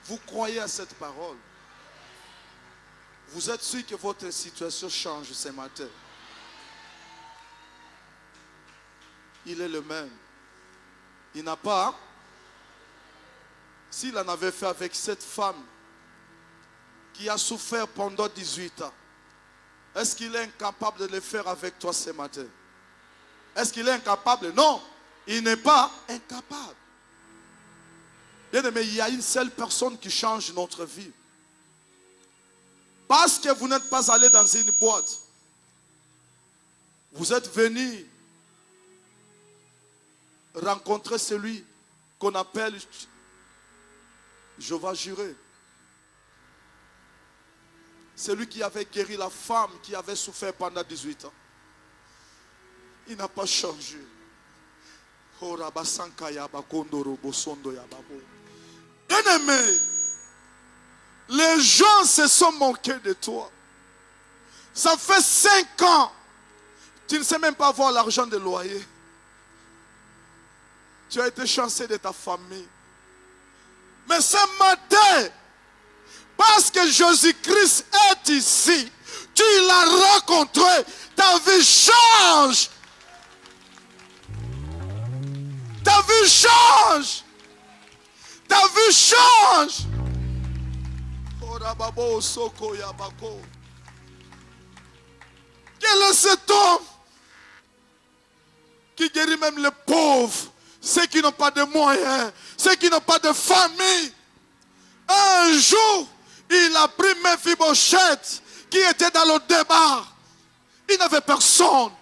Vous croyez à cette parole? Vous êtes sûr que votre situation change ce matin? Il est le même. Il n'a pas. S'il en avait fait avec cette femme qui a souffert pendant 18 ans, est-ce qu'il est incapable de le faire avec toi ce matin? Est-ce qu'il est incapable? Non, il n'est pas incapable. Bien aimé, il y a une seule personne qui change notre vie. Parce que vous n'êtes pas allé dans une boîte. Vous êtes venu rencontrer celui qu'on appelle Jéhovah Jireh. Celui qui avait guéri la femme qui avait souffert pendant 18 ans. Il n'a pas changé. Bien-aimé, les gens se sont moqués de toi. Ça fait 5 ans. Tu ne sais même pas avoir l'argent de loyer. Tu as été chanceux de ta famille. Mais ce matin, parce que Jésus-Christ est ici, tu l'as rencontré, ta vie change. Ta vie change. Ta vie change. Quel est cet homme qui guérit même les pauvres, ceux qui n'ont pas de moyens, ceux qui n'ont pas de famille? Un jour, il a pris Mephibosheth qui était dans le débat. Il n'avait personne.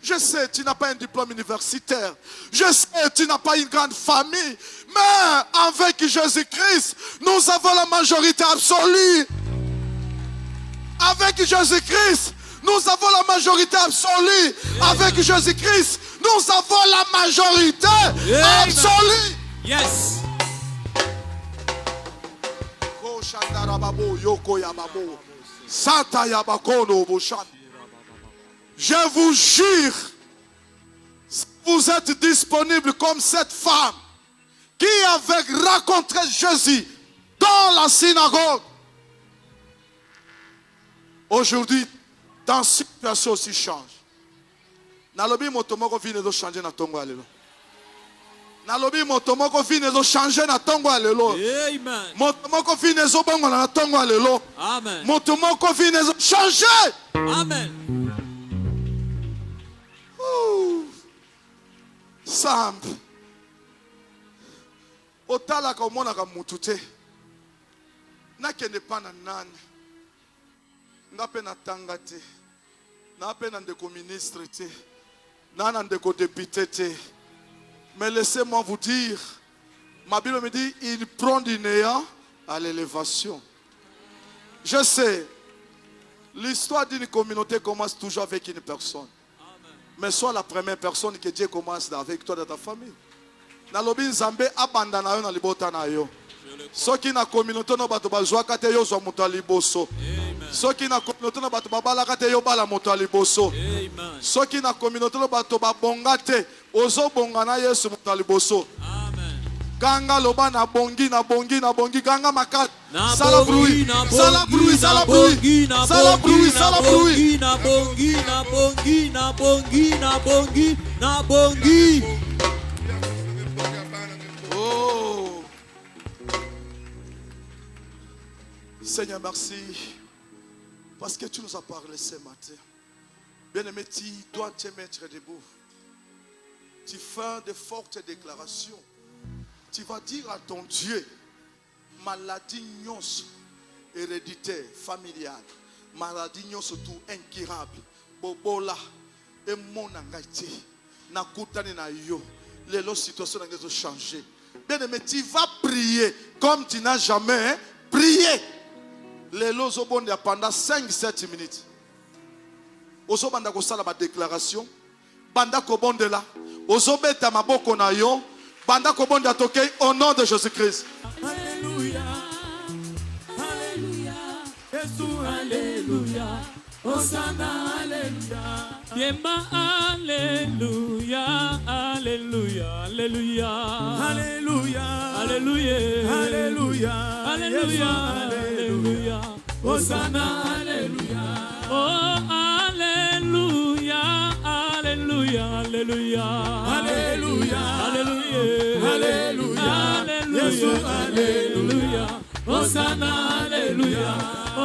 Je sais, tu n'as pas un diplôme universitaire. Je sais, tu n'as pas une grande famille. Mais avec Jésus-Christ, nous avons la majorité absolue. Avec Jésus-Christ, nous avons la majorité absolue. Avec Jésus-Christ, nous avons la majorité absolue. Yes. Je vous jure, si vous êtes disponible comme cette femme qui avait rencontré Jésus dans la synagogue, aujourd'hui, dans cette situation aussi change. Nalobi motomoko vine do changer na tongo alelo. Nalobi motomoko vine do changer na tongo alelo. Amen. Motomoko vine zo bongo na tongo alelo. Amen. Motomoko vine zo changer. Amen. Sample. Otala ka omona ka mutu te. Nakende pa na nani. Nga pe na tanga te. Na pe na ndeko ministre te. Na ndeko député te. Mais laissez-moi vous dire, ma Bible me dit, il prend du néant à l'élévation. Je sais, l'histoire d'une communauté commence toujours avec une personne. Mais sois la première personne que Dieu commence avec toi dans ta famille. Nalobi nzambe abandana yo na libota na yo. Soki na communauté no bato bazwaka te yo zo moto aliboso. Soki na communauté no bato babalaka te yo bala moto aliboso. Soki na communauté no bato babonga te ozo bonga na Yesu moto aliboso. Ganga loba na bongi na bongi na bongi ganga makat. Sala bruit, sala bruit, sala bruit, sala bruit, sala bruit. Na bongi, na bongi, na bongi, na bongi, na bongi. Oh, Seigneur, merci parce que tu nous as parlé ce matin. Bien-aimé, tu dois te mettre debout. Tu fais de fortes déclarations. Tu vas dire à ton Dieu, maladie nyonso héréditaire, familiale, maladie nyonso tout incurable, bobola, et mon engagé, na koutane na yo, les situations ont changé. Bien aimé, tu vas prier comme tu n'as jamais prié. Les lots au bon pendant 5-7 minutes. Oso banda ko sala ba déclaration, banda ko bonde la, oso beta maboko na yo. Banda kobonda toke au nom de Jésus-Christ. Alléluia, Alléluia, Jésus, Alléluia, Hosanna, Alléluia, Yemba, Alléluia, Alléluia, Alléluia, Alléluia, Alléluia, Alléluia, Alléluia, Hosanna, Alléluia, oh Alléluia, Alléluia, Alléluia, Alléluia, Alléluia, Alléluia, Alléluia, Hosanna, Alléluia, oh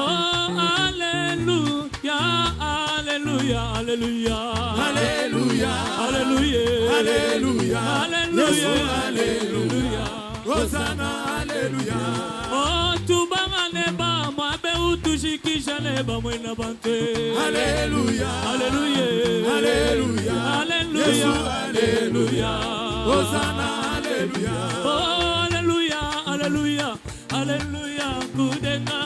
Alléluia, Alléluia, Alléluia, Alléluia, Alléluia, Alléluia, Alléluia, Hosanna, Alléluia, oh tubanga neba mwabe utushikisha neba mwena bante, Alléluia, Alléluia, Alléluia, Alléluia, Alléluia, Hosanna, Alléluia, oh Alléluia, Alléluia, Alléluia, kudenga,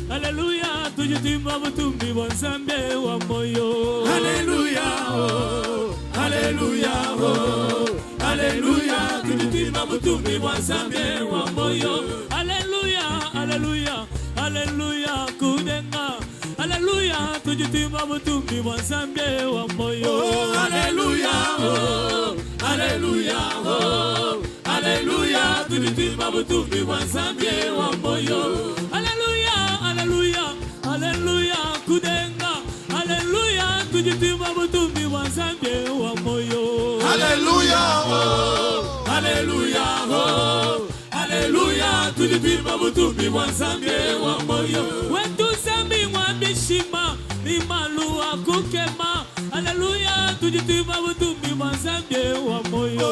Alléluia, tujitimba mutumbi wansambe wa moyo, Alléluia, oh, Alléluia, oh, Alléluia, tujitimba mutumbi wansambe wa moyo, Alléluia, Alléluia, Alléluia, kudenga, Alléluia, tujitimba mutumbi wansambe wa moyo, Alléluia, oh, Alléluia, oh, Alléluia, tujitimba mutumbi wansambe wa moyo, Alléluia, Alléluia, Alléluia, kudenga, Alléluia, tujitimba mutumbi wansambe wa moyo, Alléluia, oh, Alléluia, oh, Alléluia, tujitimba mutumbi wansambe wa moyo, wetu sambi mwabishima ni malu akukema, Alléluia, tujitimba mutumbi wansambe wa moyo,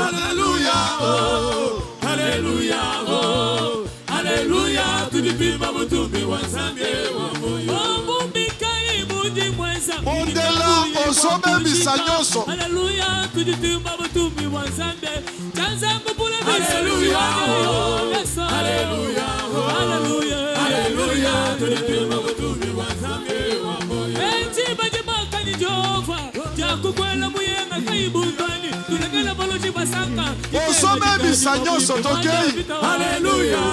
Alléluia, oh, Alléluia, oh, Alléluia, tujitimba mutumbi wansambe wa moyo, oh mbikai muji mweza Mondela osome bisanyonso. Alléluia, tujitimba mutumbi wansambe chanza mbule Alléluia, Alléluia, Alléluia, Alléluia, tujitimba mutumbi wansambe wa moyo, enti bajibaka ni Jehova jakukwela muyenga kaibundani tunagala baloji basaka Osome bisanyonso tokei. Alléluia,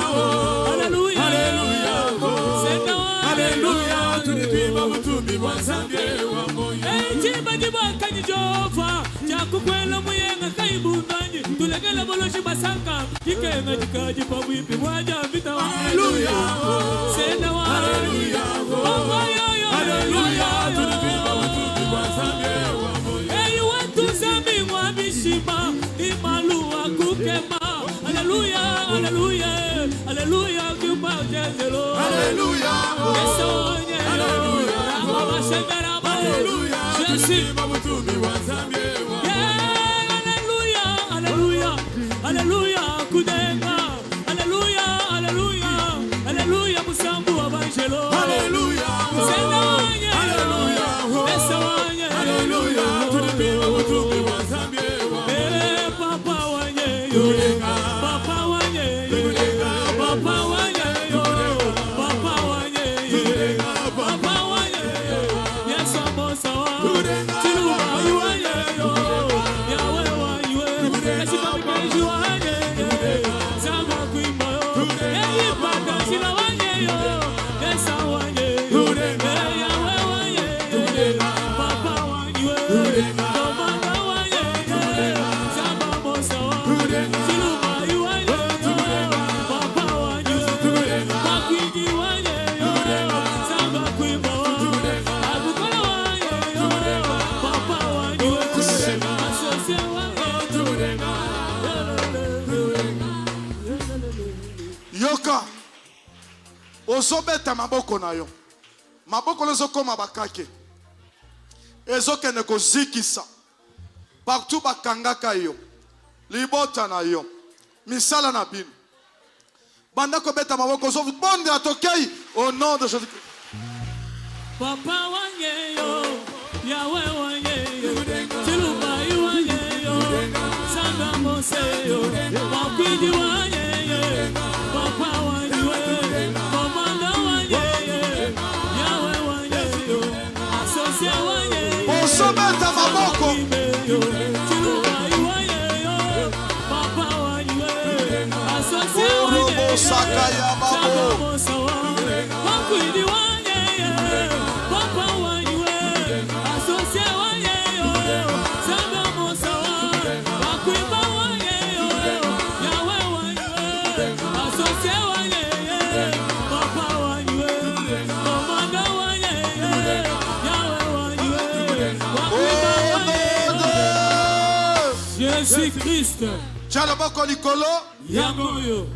Alléluia, Alléluia. Ozobeta maboko na yo. Maboko lezo koma bakake. Ezoke ne kozikisa. Partout bakangaka yo. Libota na yo. Misala na bino. Banda ko beta maboko zo bonde atokei au nom de Jésus. Papa wange yo. Yahweh wange yo. Chiluba wange yo. Sanga mose yo. Wakwiji wange yo. Papa wange yo. Osometa maboko. Orobo sakaya babo. Jésus Christ. Chalaboko likolo. Yangoyo.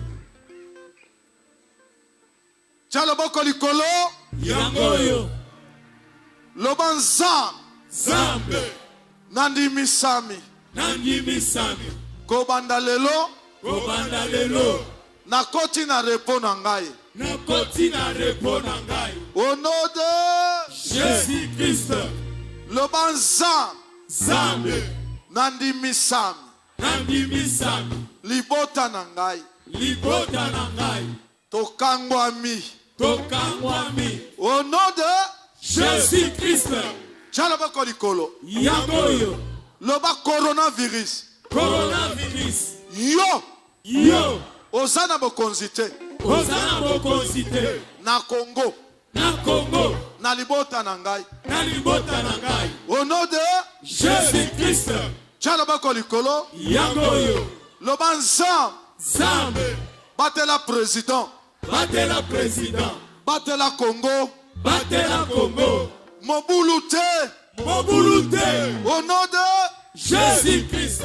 Chalaboko likolo. Yangoyo. Lobanza. Zambe. Nandi misami. Nandi misami. Kobanda lelo. Kobanda lelo. Nakoti na repo na ngai. Nakoti na repo na ngai. Au nom de Jésus Christ. Lobanza. Zambe. Nandi misami. Nandi misami. Libota na ngai. Libota na ngai. Tokangwami. Tokangwami. Au nom de Jésus Christ. Chalaboko likolo. Yangoyo. Loba coronavirus. Coronavirus. Yo. Yo. Ozana bokonzite. Ozana bokonzite. Na Congo. Na Congo. Na libota na ngai. Na libota na ngai. Au nom de Jésus Christ. Chalaboko likolo. Yangoyo. Lobanza. Zambe. Batela président. Batela président. Batela Congo. Batela Congo. Mobulute. Mobulute. Au nom de Jésus Christ.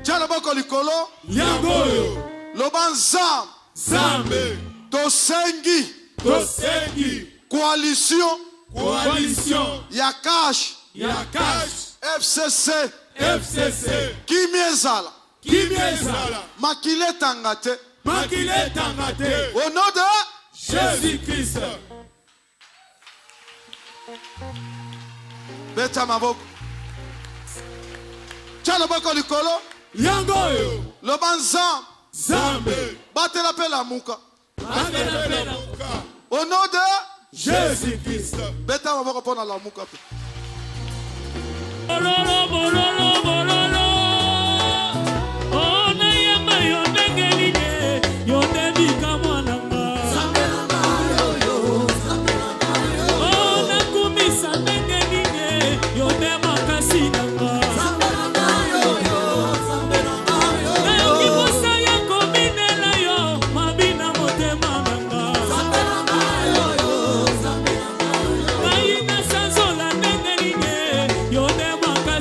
Chalaboko likolo. Yangoyo. Lobanza. Zambe. Tosengi. Tosengi. Coalition. Coalition. Yakash. Yakash. FCC. FCC. Kimiezala. Kimiezala. Makile tangate. Makile tangate. Au nom de Jésus Christ. Beta maboko. Chalaboko likolo. Yangoyo. Lobanza. Zambe. Batela pela muka. Batela pela muka. Au nom de Jésus Christ. Beta maboko pona la muka. Bololo, bololo, bololo. Oh, na yamba yonde ngeline, yonde bika mwananga. Oh, na kumisa nenge.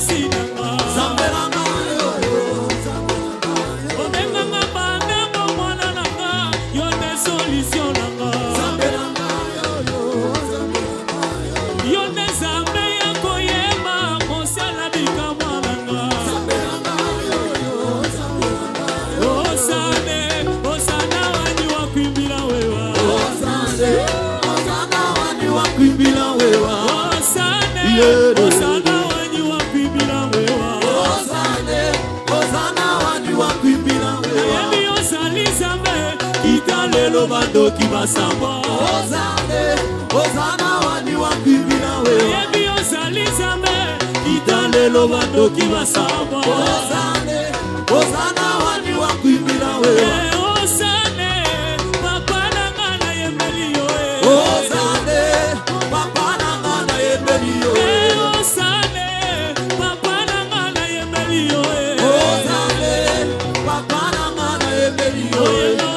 pasi nanga Zambelanga yo Obenganga bandengo mwana nanga Yo ne solution nanga Zambelanga yo Yo ne zambe ya koyema Mosala bika mwananga Zambelanga yo Osane, osana wani wakwimbila wewa Osane, osana wani wakwimbila wewa Osane, osana wani wakwimbila wewa Osane, osana wani wakwimbila wewa Nayebi osali zambe Kita lelo bandoki basamba Osane, osana wani wakwimbila wewa Nayebi osali zambe Kita lelo bandoki basamba Osane, osana wani wakwimbila wewa Osane, papa nanga na yembeli yo Osane, papa nanga na yembeli yo Osane, papa nanga na yembeli yo Osane, papa nanga na yembeli yo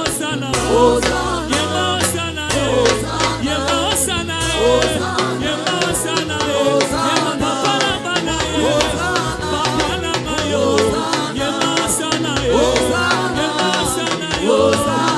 Osana, Osana, Osana, Osana, Osana, Osana, papa nanga yo papa nanga yo Osana, Osana, Osana, Osana,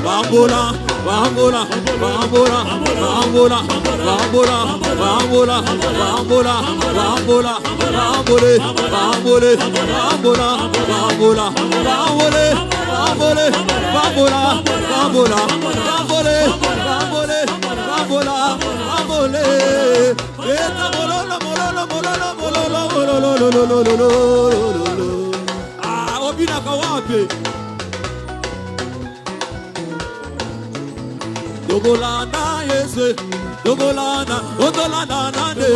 Bambola, bambola, bambola, bambola, bambola, bambola, bambola, bambola, bambole, bambole, bambola, bambola, bambole, bambole, bambola, bambola, bambole, bambole, bambola, bambole. Eta mololo, mololo, mololo, mololo, mololo, mololo. Ah, obina kawape. Dogolana yese, Dogolana, Odolana nane,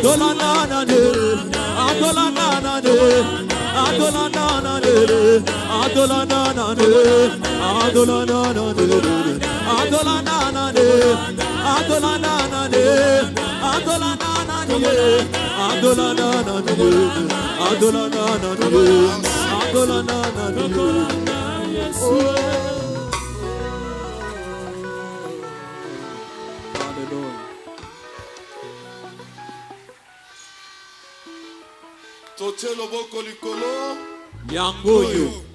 Dolana nane, Adolana nane, Adolana nane, Adolana nane, Adolana nane, Adolana nane, Adolana nane, Adolana nane, Adolana nane, Adolana nane, Adolana nane. Totie loboko likolo. Yangoyo.